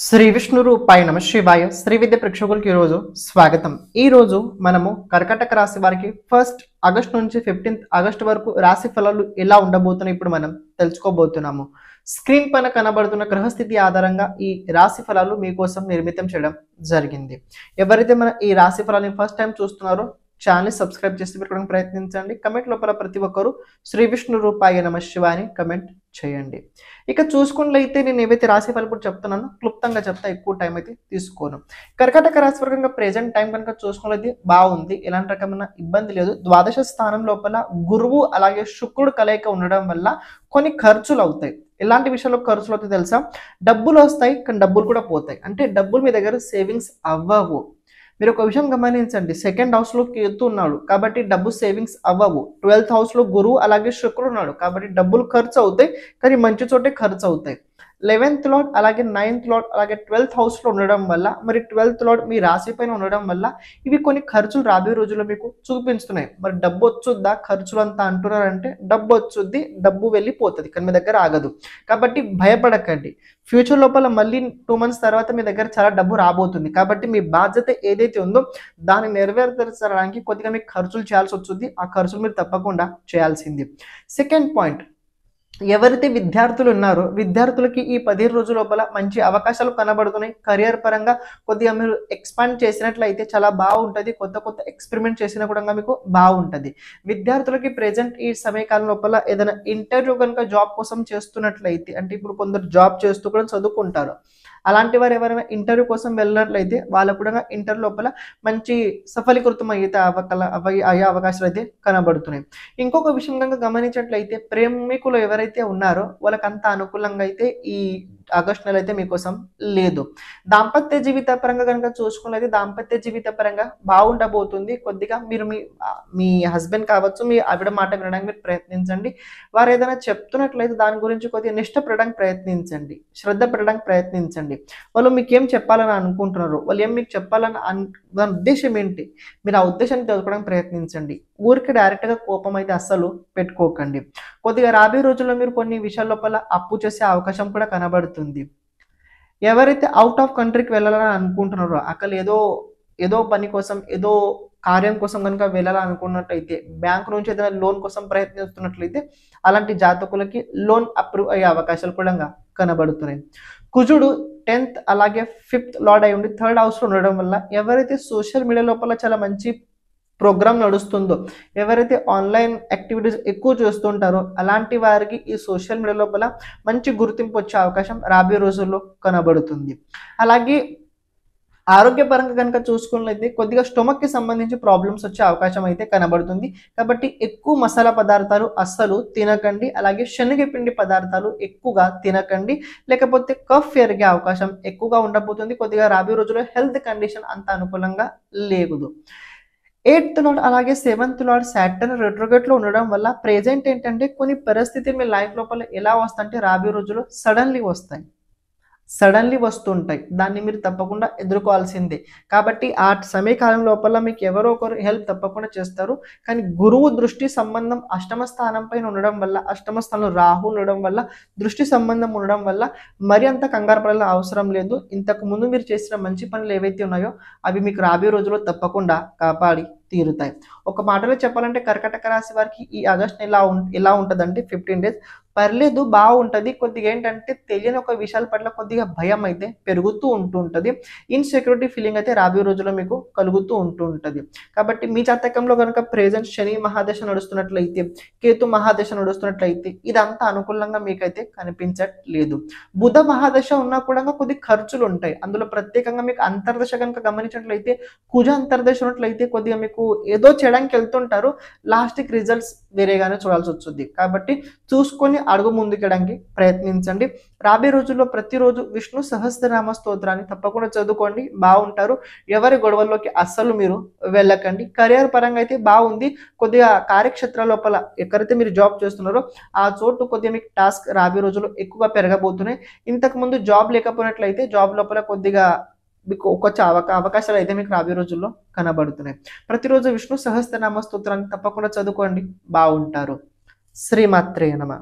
శ్రీ విష్ణు రూపాయ నమ శివాయ శ్రీ విద్య ప్రేక్షకులకి ఈరోజు స్వాగతం. ఈరోజు మనము కర్కాటక రాశి వారికి 1 ఆగస్టు నుంచి 15 ఆగస్టు వరకు రాశి ఫలాలు ఎలా ఉండబోతున్నాయి ఇప్పుడు మనం తెలుసుకోబోతున్నాము. స్క్రీన్ పైన కనబడుతున్న గ్రహస్థితి ఆధారంగా ఈ రాశి ఫలాలు మీకోసం నిర్మితం చేయడం జరిగింది. ఎవరైతే మన ఈ రాశి ఫలాన్ని ఫస్ట్ టైం చూస్తున్నారో ఛానల్ సబ్స్క్రైబ్ చేసి పెట్టుకోవడానికి ప్రయత్నించండి. కమెంట్ లోపల ప్రతి ఒక్కరు శ్రీ విష్ణు రూపాయ నమ శివాయ అని కమెంట్ చేయండి. ఇక చూసుకున్నట్లయితే నేను ఏవైతే రాశి ఫలాలు ఇప్పుడు చెప్తున్నానో క్లుప్తంగా చెప్తా, ఎక్కువ టైం అయితే తీసుకోను. కర్కాటక రాశి వర్గంగా ప్రెజెంట్ టైం కనుక చూసుకున్నది బాగుంది, ఎలాంటి రకమైన ఇబ్బంది లేదు. ద్వాదశ స్థానం లోపల గురువు అలాగే శుక్రుడు కలయిక ఉండడం వల్ల కొన్ని ఖర్చులు అవుతాయి. ఎలాంటి విషయంలో ఖర్చులు అవుతాయి తెలుసా? డబ్బులు వస్తాయి కానీ డబ్బులు కూడా పోతాయి. అంటే డబ్బులు మీ దగ్గర సేవింగ్స్ అవ్వవు. మీరు ఒక విషయం గమనించండి, సెకండ్ హౌస్ లో కేతు ఉన్నాడు కాబట్టి డబ్బు సేవింగ్స్ అవ్వవు. 12th హౌస్ లో గురువు అలాగే శుక్రుడు ఉన్నాడు కాబట్టి డబ్బులు ఖర్చు అవుతాయి కానీ మంచి చోటే ఖర్చు అవుతాయి. 11th లార్డ్ అలాగే 9th లార్డ్ అలాగే 12th హౌస్ లో ఉండడం వల్ల, మరి 12th లార్డ్ మీ రాశి పైన ఉండడం వల్ల ఇవి కొన్ని ఖర్చులు రాబోయే రోజుల్లో మీకు చూపిస్తున్నాయి. మరి డబ్బు వచ్చుద్దా ఖర్చులు అంతా అంటున్నారంటే డబ్బు వచ్చుద్ది, డబ్బు వెళ్ళిపోతుంది కానీ మీ దగ్గర ఆగదు. కాబట్టి భయపడకండి. ఫ్యూచర్ లోపల మళ్ళీ 2 months తర్వాత మీ దగ్గర చాలా డబ్బు రాబోతుంది. కాబట్టి మీ బాధ్యత ఏదైతే ఉందో దాన్ని నెరవేర్చడానికి కొద్దిగా మీకు ఖర్చులు చేయాల్సి వస్తుంది. ఆ ఖర్చులు మీరు తప్పకుండా చేయాల్సింది. సెకండ్ పాయింట్, ఎవరైతే విద్యార్థులు ఉన్నారో విద్యార్థులకి ఈ 15 రోజుల లోపల మంచి అవకాశాలు కనబడుతున్నాయి. కెరియర్ పరంగా కొద్దిగా మీరు ఎక్స్పాండ్ చేసినట్లయితే చాలా బాగుంటుంది. కొత్త కొత్త ఎక్స్పెరిమెంట్ చేసినా కూడా మీకు బాగుంటుంది. విద్యార్థులకి ప్రెజెంట్ ఈ సమయకాలం లోపల ఏదైనా ఇంటర్వ్యూ కనుక జాబ్ కోసం చేస్తున్నట్లయితే, అంటే ఇప్పుడు కొందరు జాబ్ చేస్తూ కూడా చదువుకుంటారు, అలాంటి వారు ఎవరైనా ఇంటర్వ్యూ కోసం వెళ్ళినట్లయితే వాళ్ళకు కూడా ఇంటర్వ్యూ లోపల మంచి సఫలీకృతం అయితే అయ్యే అవకాశాలు అయితే కనబడుతున్నాయి. ఇంకొక విషయం కనుక గమనించినట్లయితే ప్రేమికులు ఎవరైతే ఉన్నారో వాళ్ళకి అంత అనుకూలంగా అయితే ఈ ఆగస్టు నెల అయితే మీకోసం లేదు. దాంపత్య జీవిత పరంగా కనుక చూసుకున్నది దాంపత్య జీవిత పరంగా బాగుండబోతుంది. కొద్దిగా మీరు మీ హస్బెండ్ కావచ్చు, మీ ఆవిడ మాట వినడానికి మీరు ప్రయత్నించండి. వారు ఏదైనా చెప్తున్నట్లయితే దాని గురించి కొద్దిగా నిష్ట పెట్టడానికి ప్రయత్నించండి, శ్రద్ధ పెట్టడానికి ప్రయత్నించండి. వాళ్ళు మీకు ఏం చెప్పాలని అనుకుంటున్నారు, వాళ్ళు ఏం మీకు చెప్పాలని దాని ఉద్దేశం ఏంటి, మీరు ఆ ఉద్దేశాన్ని తెలుసుకోవడానికి ప్రయత్నించండి. ఊరికి డైరెక్ట్గా కోపం అయితే అస్సలు పెట్టుకోకండి. కొద్దిగా రాబోయే రోజుల్లో మీరు కొన్ని విషయాల లోపల అప్పు చేసే అవకాశం కూడా కనబడుతుంది. ఎవరైతే అవుట్ ఆఫ్ కంట్రీకి వెళ్ళాలని అనుకుంటున్నారో అక్కడ ఏదో పని కోసం ఏదో కార్యం కోసం కనుక వెళ్ళాలనుకున్నట్లయితే, బ్యాంకు నుంచి ఏదైనా లోన్ కోసం ప్రయత్నిస్తున్నట్లయితే అలాంటి జాతకులకి లోన్ అప్రూవ్ అయ్యే అవకాశాలు కూడా కనబడుతున్నాయి. కుజుడు 10th అలాగే 5th లార్డ్ అయి ఉండి 3rd హౌస్ లో ఉండడం వల్ల ఎవరైతే సోషల్ మీడియా లోపల చాలా మంచి ప్రోగ్రామ్ నడుస్తుందో, ఎవరైతే ఆన్లైన్ యాక్టివిటీస్ ఎక్కువ చేస్తుంటారో అలాంటి వారికి ఈ సోషల్ మీడియా లోపల మంచి గుర్తింపు వచ్చే అవకాశం రాబోయే రోజుల్లో కనబడుతుంది. అలాగే ఆరోగ్యపరంగా కనుక చూసుకున్నట్లయితే కొద్దిగా స్టొమక్ కి సంబంధించి ప్రాబ్లమ్స్ వచ్చే అవకాశం అయితే కనబడుతుంది. కాబట్టి ఎక్కువ మసాలా పదార్థాలు అస్సలు తినకండి. అలాగే శనగపిండి పదార్థాలు ఎక్కువగా తినకండి, లేకపోతే కఫ్ ఎరిగే అవకాశం ఎక్కువగా ఉండబోతుంది. కొద్దిగా రాబోయే రోజుల్లో హెల్త్ కండిషన్ అంత అనుకూలంగా లేదు. 8th లార్డ్ అలాగే 7th లార్డ్ సాటర్న్ రెట్రోగేట్ లో ఉండడం వల్ల ప్రెజెంట్ ఏంటంటే కొన్ని పరిస్థితులు మీ లైఫ్ లోపల ఎలా వస్తాయంటే రాబోయే రోజుల్లో సడన్లీ వస్తుంటాయి. దాన్ని మీరు తప్పకుండా ఎదుర్కోవాల్సిందే. కాబట్టి ఆ సమయకాలం లోపల మీకు ఎవరో ఒకరు హెల్ప్ తప్పకుండా చేస్తారు. కానీ గురువు దృష్టి సంబంధం అష్టమ స్థానం పైన ఉండడం వల్ల, అష్టమ స్థానంలో రాహు ఉండడం వల్ల, దృష్టి సంబంధం ఉండడం వల్ల మరి అంత కంగారు పడాల్సిన అవసరం లేదు. ఇంతకు ముందు మీరు చేసిన మంచి పనులు ఏవైతే ఉన్నాయో అవి మీకు రాబోయే రోజుల్లో తప్పకుండా కాపాడి తీరుతాయి. ఒక మాటలో చెప్పాలంటే కర్కాటక రాశి వారికి ఈ ఆగస్టు ఎలా ఉంటుందంటే 15 days పర్లేదు, బాగుంటుంది. కొద్దిగా ఏంటంటే తెలియని ఒక విషయాల పట్ల కొద్దిగా భయం అయితే పెరుగుతూ ఉంటుంటుంది. ఇన్సెక్యూరిటీ ఫీలింగ్ అయితే రాబోయే రోజుల్లో మీకు కలుగుతూ ఉంటుంది. కాబట్టి మీ జాతకంలో కనుక ప్రెజెంట్ శని మహాదశ నడుస్తున్నట్లయితే, కేతు మహాదశ నడుస్తున్నట్లయితే ఇదంతా అనుకూలంగా మీకైతే కనిపించట్లేదు. బుధ మహాదశ ఉన్నా కూడా కొద్ది ఖర్చులు ఉంటాయి. అందులో ప్రత్యేకంగా మీకు అంతర్దశ కనుక గమనించినట్లయితే, కుజ అంతర్దశ ఉన్నట్లయితే కొద్దిగా మీకు ఏదో చేయడానికి వెళ్తుంటారు, లాస్ట్కి రిజల్ట్స్ వేరేగానే చూడాల్సి వస్తుంది. కాబట్టి చూసుకొని అడుగు ముందుకెళ్ళడానికి ప్రయత్నించండి. రాబోయే రోజుల్లో ప్రతిరోజు విష్ణు సహస్రనామ స్తోత్రాన్ని తప్పకుండా చదువుకోండి, బాగుంటారు. ఎవరి గొడవల్లోకి అస్సలు మీరు వెళ్ళకండి. కెరియర్ పరంగా అయితే బాగుంది. కొద్దిగా కార్యక్షేత్ర లోపల ఎక్కడైతే మీరు జాబ్ చేస్తున్నారో ఆ చోటు కొద్దిగా మీకు టాస్క్ రాబోయే రోజుల్లో ఎక్కువగా పెరగబోతున్నాయి. ఇంతకు ముందు జాబ్ లేకపోయినట్లయితే జాబ్ లోపల కొద్దిగా మీకు వచ్చే అవకాశాలు అయితే మీకు రాబోయే రోజుల్లో కనబడుతున్నాయి. ప్రతిరోజు విష్ణు సహస్రనామ స్తోత్రాన్ని తప్పకుండా చదువుకోండి, బాగుంటారు. శ్రీమాత్రే నమః.